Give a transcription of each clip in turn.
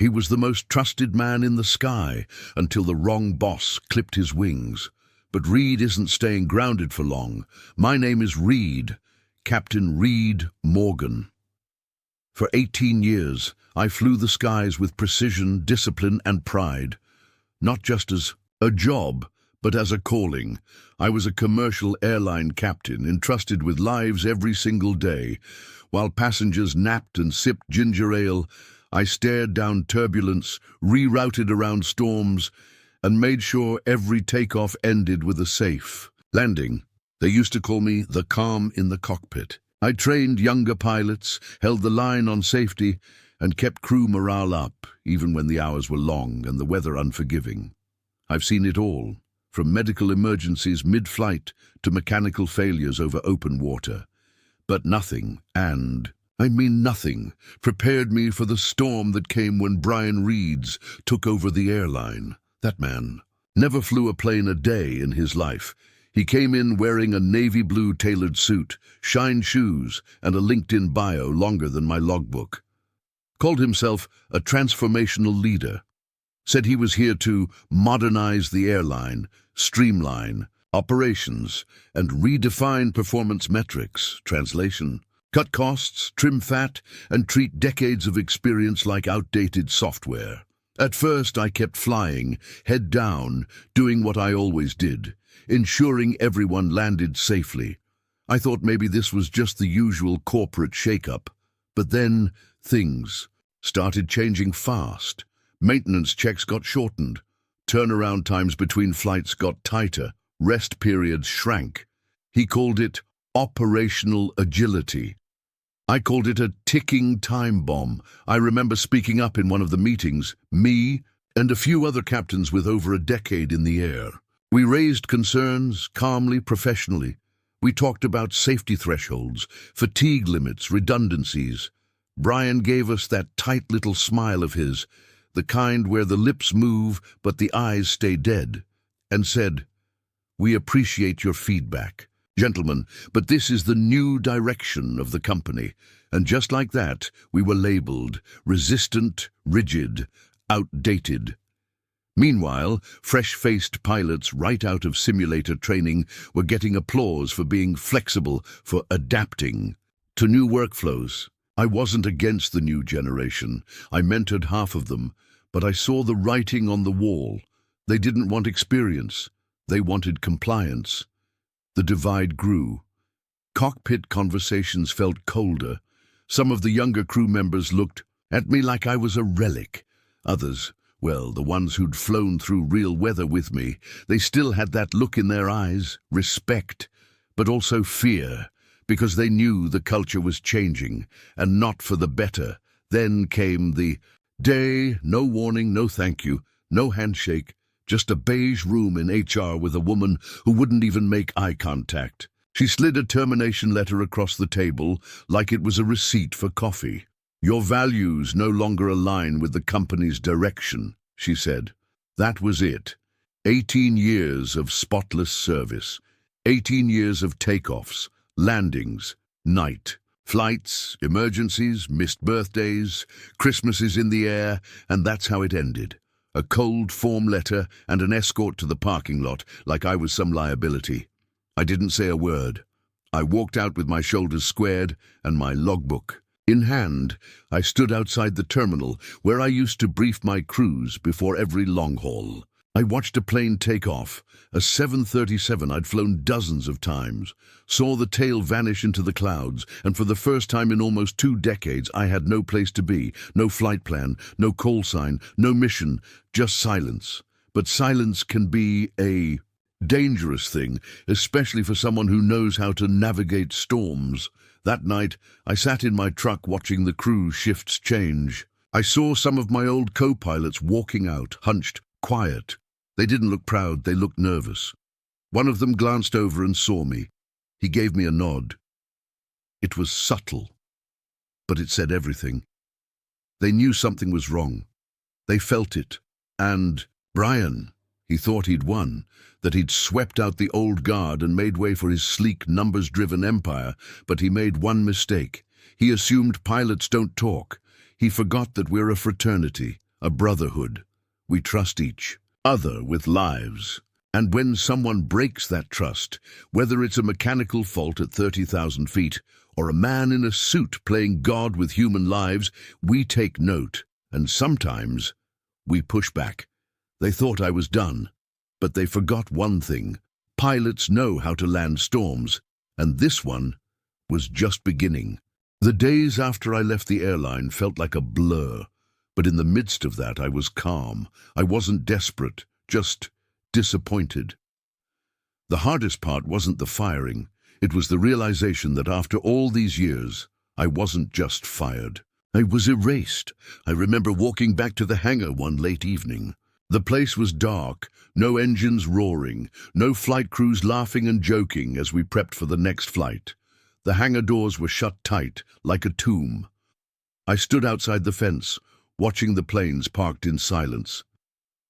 He was the most trusted man in the sky until the wrong boss clipped his wings. But Reed isn't staying grounded for long. My name is Reed, Captain Reed Morgan. For 18 years, I flew the skies with precision, discipline, and pride. Not just as a job, but as a calling. I was a commercial airline captain, entrusted with lives every single day. While passengers napped and sipped ginger ale, I stared down turbulence, rerouted around storms, and made sure every takeoff ended with a safe landing. They used to call me the calm in the cockpit. I trained younger pilots, held the line on safety, and kept crew morale up, even when the hours were long and the weather unforgiving. I've seen it all, from medical emergencies mid-flight to mechanical failures over open water. But nothing, and I mean nothing, prepared me for the storm that came when Brian Reeds took over the airline. That man never flew a plane a day in his life. He came in wearing a navy blue tailored suit, shine shoes, and a LinkedIn bio longer than my logbook. Called himself a transformational leader. Said he was here to modernize the airline, streamline operations, and redefine performance metrics. Translation: cut costs, trim fat, and treat decades of experience like outdated software. At first, I kept flying, head down, doing what I always did, ensuring everyone landed safely. I thought maybe this was just the usual corporate shakeup. But then things started changing fast. Maintenance checks got shortened. Turnaround times between flights got tighter. Rest periods shrank. He called it operational agility. I called it a ticking time bomb. I remember speaking up in one of the meetings, me and a few other captains with over a decade in the air. We raised concerns calmly, professionally. We talked about safety thresholds, fatigue limits, redundancies. Brian gave us that tight little smile of his, the kind where the lips move but the eyes stay dead, and said, "We appreciate your feedback, gentlemen, but this is the new direction of the company." And just like that, we were labeled resistant, rigid, outdated. Meanwhile, fresh-faced pilots right out of simulator training were getting applause for being flexible, for adapting to new workflows. I wasn't against the new generation. I mentored half of them, but I saw the writing on the wall. They didn't want experience. They wanted compliance. The divide grew. Cockpit conversations felt colder. Some of the younger crew members looked at me like I was a relic. Others, well, the ones who'd flown through real weather with me, they still had that look in their eyes, respect, but also fear, because they knew the culture was changing, and not for the better. Then came the day, no warning, no thank you, no handshake, just a beige room in HR with a woman who wouldn't even make eye contact. She slid a termination letter across the table like it was a receipt for coffee. "Your values no longer align with the company's direction," she said. That was it. 18 years of spotless service. 18 years of takeoffs, landings, night, flights, emergencies, missed birthdays, Christmases in the air, and that's how it ended. A cold form letter and an escort to the parking lot like I was some liability. I didn't say a word. I walked out with my shoulders squared and my logbook in hand. I stood outside the terminal where I used to brief my crews before every long haul. I watched a plane take off, a 737 I'd flown dozens of times, saw the tail vanish into the clouds, and for the first time in almost 2 decades I had no place to be, no flight plan, no call sign, no mission, just silence. But silence can be a dangerous thing, especially for someone who knows how to navigate storms. That night, I sat in my truck watching the crew shifts change. I saw some of my old co-pilots walking out, hunched, quiet. They didn't look proud, they looked nervous. One of them glanced over and saw me. He gave me a nod. It was subtle, but it said everything. They knew something was wrong. They felt it. And Brian, he thought he'd won, that he'd swept out the old guard and made way for his sleek, numbers-driven empire, but he made one mistake. He assumed pilots don't talk. He forgot that we're a fraternity, a brotherhood. We trust each other with lives. And when someone breaks that trust, whether it's a mechanical fault at 30,000 feet or a man in a suit playing God with human lives, we take note, and sometimes we push back. They thought I was done, but they forgot one thing. Pilots know how to land storms, and this one was just beginning. The days after I left the airline felt like a blur, but in the midst of that I was calm. I wasn't desperate, just disappointed. The hardest part wasn't the firing. It was the realization that after all these years, I wasn't just fired. I was erased. I remember walking back to the hangar one late evening. The place was dark, no engines roaring, no flight crews laughing and joking as we prepped for the next flight. The hangar doors were shut tight, like a tomb. I stood outside the fence, watching the planes parked in silence.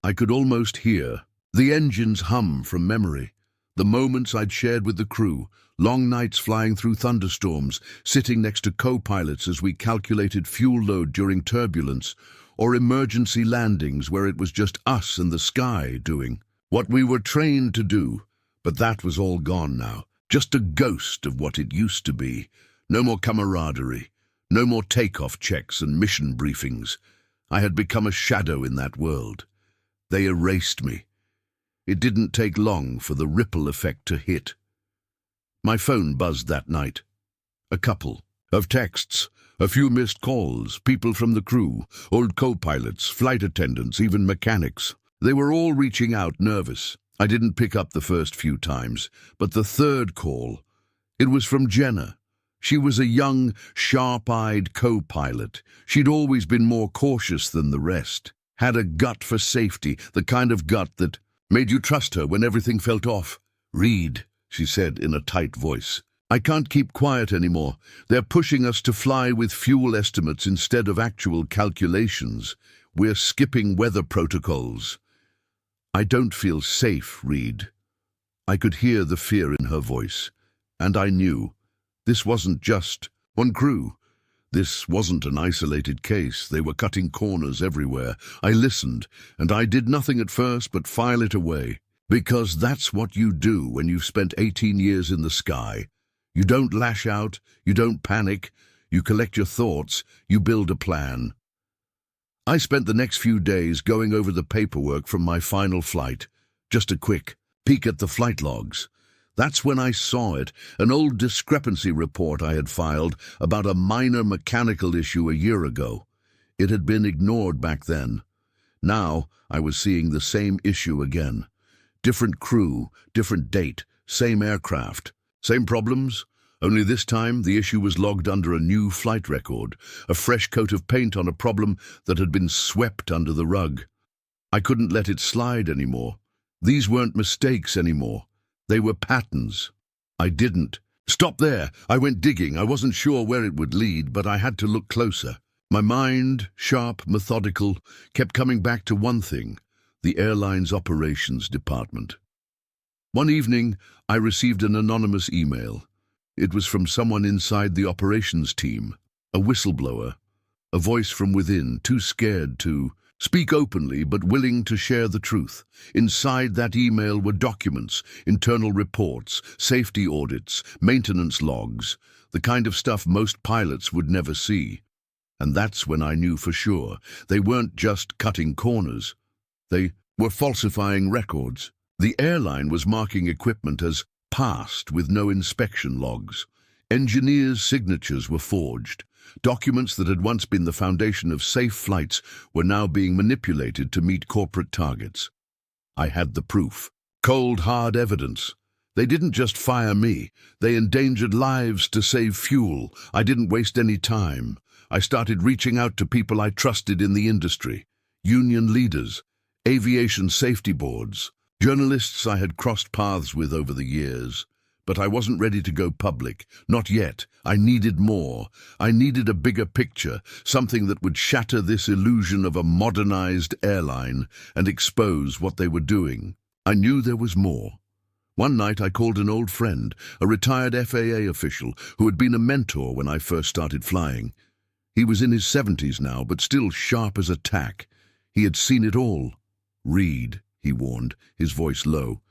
I could almost hear the engines hum from memory, the moments I'd shared with the crew, long nights flying through thunderstorms, sitting next to co-pilots as we calculated fuel load during turbulence, or emergency landings where it was just us and the sky doing what we were trained to do. But that was all gone now, just a ghost of what it used to be. No more camaraderie, no more takeoff checks and mission briefings. I had become a shadow in that world. They erased me. It didn't take long for the ripple effect to hit. My phone buzzed that night. A couple of texts, a few missed calls, people from the crew, old co-pilots, flight attendants, even mechanics. They were all reaching out, nervous. I didn't pick up the first few times, but the third call, it was from Jenna. She was a young, sharp-eyed co-pilot. She'd always been more cautious than the rest, had a gut for safety, the kind of gut that made you trust her when everything felt off. "Reed," she said in a tight voice, "I can't keep quiet anymore. They're pushing us to fly with fuel estimates instead of actual calculations. We're skipping weather protocols." "I don't feel safe, Reed." I could hear the fear in her voice, and I knew this wasn't just one crew. This wasn't an isolated case. They were cutting corners everywhere. I listened, and I did nothing at first but file it away. Because that's what you do when you've spent 18 years in the sky. You don't lash out, you don't panic, you collect your thoughts, you build a plan. I spent the next few days going over the paperwork from my final flight. Just a quick peek at the flight logs. That's when I saw it, an old discrepancy report I had filed about a minor mechanical issue a year ago. It had been ignored back then. Now I was seeing the same issue again. Different crew, different date, same aircraft, same problems. Only this time the issue was logged under a new flight record, a fresh coat of paint on a problem that had been swept under the rug. I couldn't let it slide anymore. These weren't mistakes anymore. They were patterns. I didn't stop there. I went digging. I wasn't sure where it would lead, but I had to look closer. My mind, sharp, methodical, kept coming back to one thing: the airline's operations department. One evening, I received an anonymous email. It was from someone inside the operations team, a whistleblower, a voice from within, too scared to speak openly but willing to share the truth. Inside that email were documents, internal reports, safety audits, maintenance logs, the kind of stuff most pilots would never see. And that's when I knew for sure they weren't just cutting corners. They were falsifying records. The airline was marking equipment as passed with no inspection logs. Engineers' signatures were forged. Documents that had once been the foundation of safe flights were now being manipulated to meet corporate targets. I had the proof. Cold, hard evidence. They didn't just fire me. They endangered lives to save fuel. I didn't waste any time. I started reaching out to people I trusted in the industry. Union leaders, aviation safety boards, journalists I had crossed paths with over the years. But I wasn't ready to go public. Not yet. I needed more. I needed a bigger picture, something that would shatter this illusion of a modernized airline and expose what they were doing. I knew there was more. One night I called an old friend, a retired FAA official who had been a mentor when I first started flying. He was in his 70s now, but still sharp as a tack. He had seen it all. "Reed," he warned, his voice low.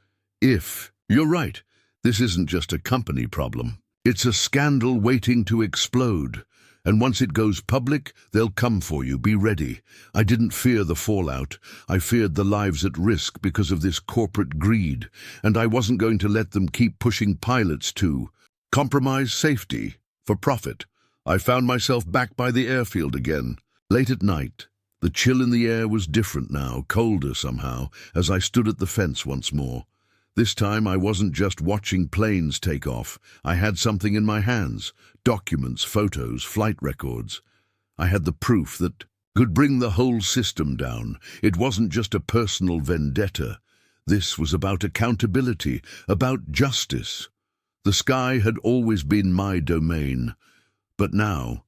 You're right. This isn't just a company problem. It's a scandal waiting to explode. And once it goes public, they'll come for you. Be ready." I didn't fear the fallout. I feared the lives at risk because of this corporate greed. And I wasn't going to let them keep pushing pilots to compromise safety for profit. I found myself back by the airfield again. Late at night, the chill in the air was different now, colder somehow, as I stood at the fence once more. This time I wasn't just watching planes take off. I had something in my hands: documents, photos, flight records. I had the proof that could bring the whole system down. It wasn't just a personal vendetta. This was about accountability, about justice. The sky had always been my domain. But now,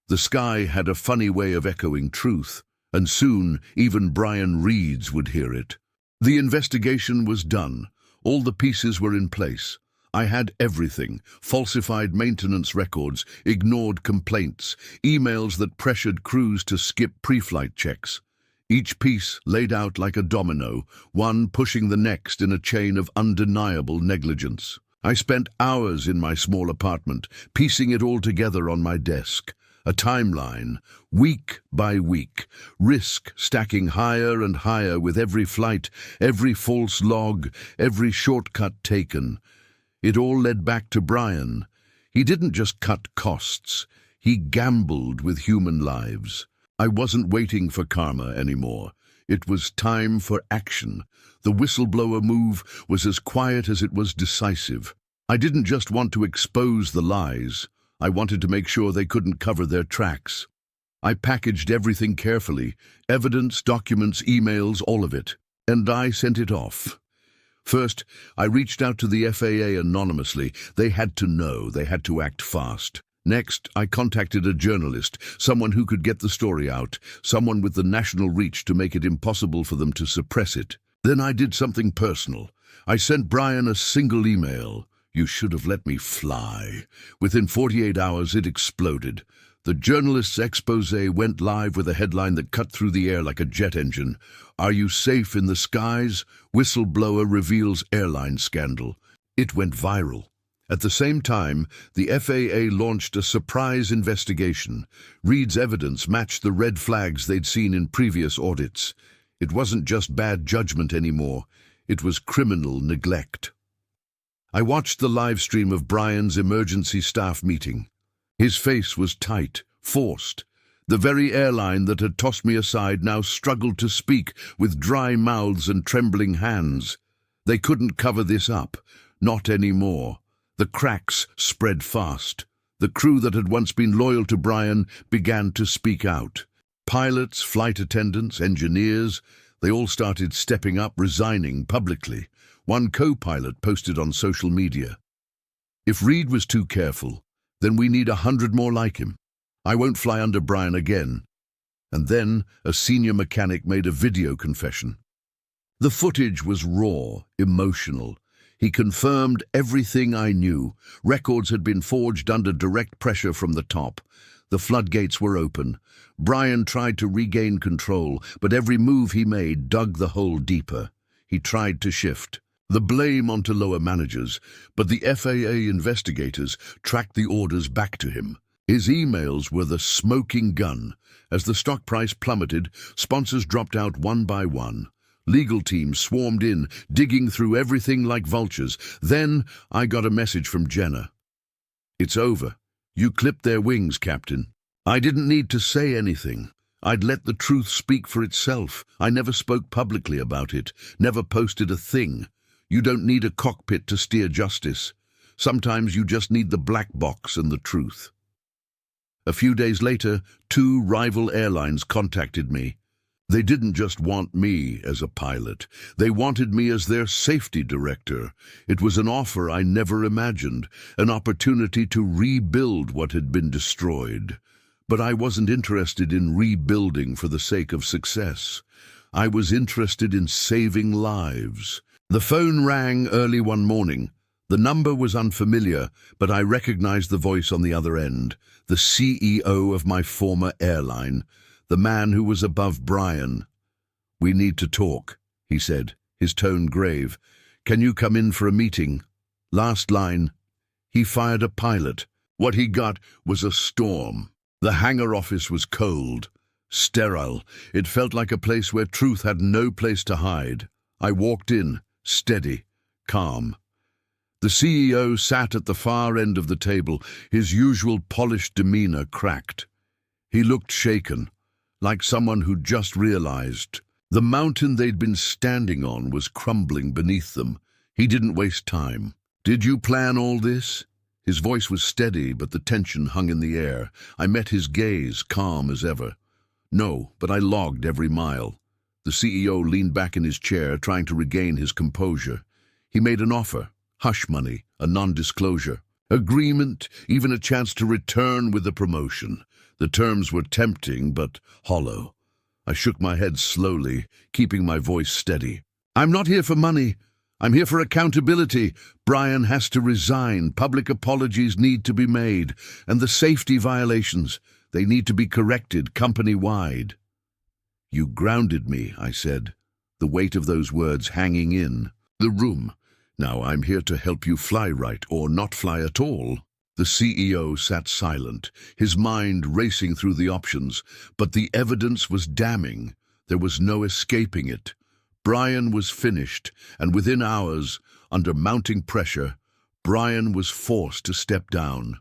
the sky had a funny way of echoing truth, and soon even Brian Reed's would hear it. The investigation was done. All the pieces were in place. I had everything: falsified maintenance records, ignored complaints, emails that pressured crews to skip pre-flight checks. Each piece laid out like a domino, one pushing the next in a chain of undeniable negligence. I spent hours in my small apartment, piecing it all together on my desk. A timeline, week by week, risk stacking higher and higher with every flight, every false log, every shortcut taken. It all led back to Brian. He didn't just cut costs, he gambled with human lives. I wasn't waiting for karma anymore. It was time for action. The whistleblower move was as quiet as it was decisive. I didn't just want to expose the lies. I wanted to make sure they couldn't cover their tracks. I packaged everything carefully: evidence, documents, emails, all of it. And I sent it off. First, I reached out to the FAA anonymously. They had to know, they had to act fast. Next, I contacted a journalist, someone who could get the story out, someone with the national reach to make it impossible for them to suppress it. Then I did something personal. I sent Brian a single email. "You should have let me fly." Within 48 hours, it exploded. The journalist's expose went live with a headline that cut through the air like a jet engine. "Are you safe in the skies? Whistleblower reveals airline scandal." It went viral. At the same time, the FAA launched a surprise investigation. Reed's evidence matched the red flags they'd seen in previous audits. It wasn't just bad judgment anymore. It was criminal neglect. I watched the live stream of Brian's emergency staff meeting. His face was tight, forced. The very airline that had tossed me aside now struggled to speak, with dry mouths and trembling hands. They couldn't cover this up. Not anymore. The cracks spread fast. The crew that had once been loyal to Brian began to speak out. Pilots, flight attendants, engineers, they all started stepping up, resigning publicly. One co-pilot posted on social media, "If Reed was too careful, then we need 100 more like him. I won't fly under Brian again." And then a senior mechanic made a video confession. The footage was raw, emotional. He confirmed everything I knew. Records had been forged under direct pressure from the top. The floodgates were open. Brian tried to regain control, but every move he made dug the hole deeper. He tried to shift the blame onto lower managers, but the FAA investigators tracked the orders back to him. His emails were the smoking gun. As the stock price plummeted, sponsors dropped out one by one. Legal teams swarmed in, digging through everything like vultures. Then I got a message from Jenna. "It's over. You clipped their wings, Captain." I didn't need to say anything. I'd let the truth speak for itself. I never spoke publicly about it, never posted a thing. You don't need a cockpit to steer justice. Sometimes you just need the black box and the truth. A few days later, 2 rival airlines contacted me. They didn't just want me as a pilot. They wanted me as their safety director. It was an offer I never imagined, an opportunity to rebuild what had been destroyed. But I wasn't interested in rebuilding for the sake of success. I was interested in saving lives. The phone rang early one morning. The number was unfamiliar, but I recognized the voice on the other end, the CEO of my former airline, the man who was above Brian. "We need to talk," he said, his tone grave. "Can you come in for a meeting?" Last line. He fired a pilot. What he got was a storm. The hangar office was cold, sterile. It felt like a place where truth had no place to hide. I walked in, steady, calm. The CEO sat at the far end of the table, his usual polished demeanor cracked. He looked shaken, like someone who'd just realized the mountain they'd been standing on was crumbling beneath them. He didn't waste time. "Did you plan all this?" His voice was steady, but the tension hung in the air. I met his gaze, calm as ever. "No, but I logged every mile." The CEO leaned back in his chair, trying to regain his composure. He made an offer. Hush money, a non-disclosure. Agreement, even a chance to return with a promotion. The terms were tempting, but hollow. I shook my head slowly, keeping my voice steady. "I'm not here for money. I'm here for accountability. Brian has to resign. Public apologies need to be made. And the safety violations, they need to be corrected company-wide." "You grounded me," I said, the weight of those words hanging in the room. "Now I'm here to help you fly right or not fly at all." The CEO sat silent, his mind racing through the options, but the evidence was damning. There was no escaping it. Brian was finished, and within hours, under mounting pressure, Brian was forced to step down.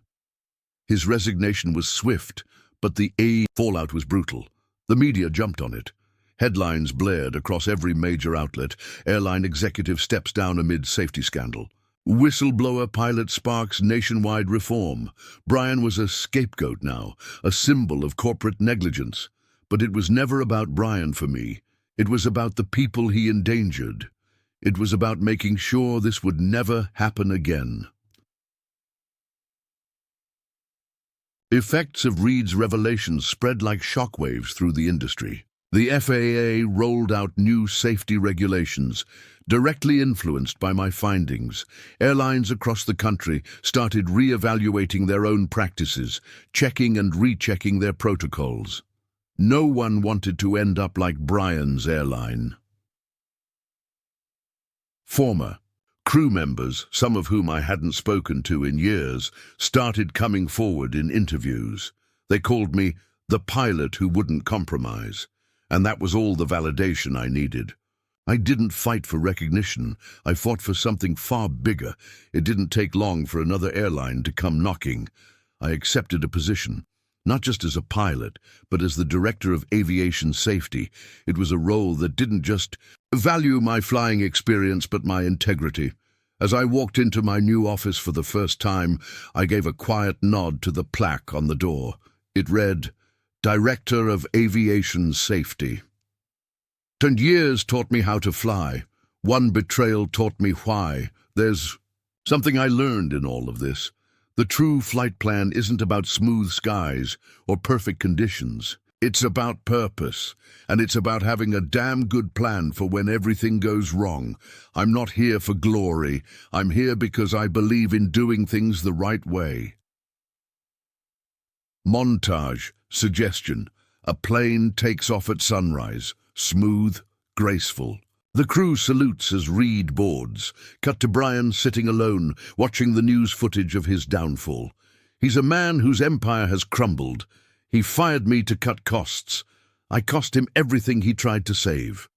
His resignation was swift, but the fallout was brutal. The media jumped on it. Headlines blared across every major outlet. Airline executive steps down amid safety scandal. Whistleblower pilot sparks nationwide reform. Brian was a scapegoat now, a symbol of corporate negligence. But it was never about Brian for me. It was about the people he endangered. It was about making sure this would never happen again. Effects of Reed's revelations spread like shockwaves through the industry. The FAA rolled out new safety regulations, directly influenced by my findings. Airlines across the country started re-evaluating their own practices, checking and rechecking their protocols. No one wanted to end up like Brian's airline. Former crew members, some of whom I hadn't spoken to in years, started coming forward in interviews. They called me the pilot who wouldn't compromise. And that was all the validation I needed. I didn't fight for recognition. I fought for something far bigger. It didn't take long for another airline to come knocking. I accepted a position, not just as a pilot, but as the director of aviation safety. It was a role that didn't just value my flying experience, but my integrity. As I walked into my new office for the first time, I gave a quiet nod to the plaque on the door. It read, Director of Aviation Safety. And years taught me how to fly. One betrayal taught me why. There's something I learned in all of this. The true flight plan isn't about smooth skies or perfect conditions. It's about purpose, and it's about having a damn good plan for when everything goes wrong. I'm not here for glory. I'm here because I believe in doing things the right way. Montage. Suggestion. A plane takes off at sunrise. Smooth, graceful. The crew salutes as Reed boards. Cut to Brian sitting alone, watching the news footage of his downfall. He's a man whose empire has crumbled. He fired me to cut costs. I cost him everything he tried to save.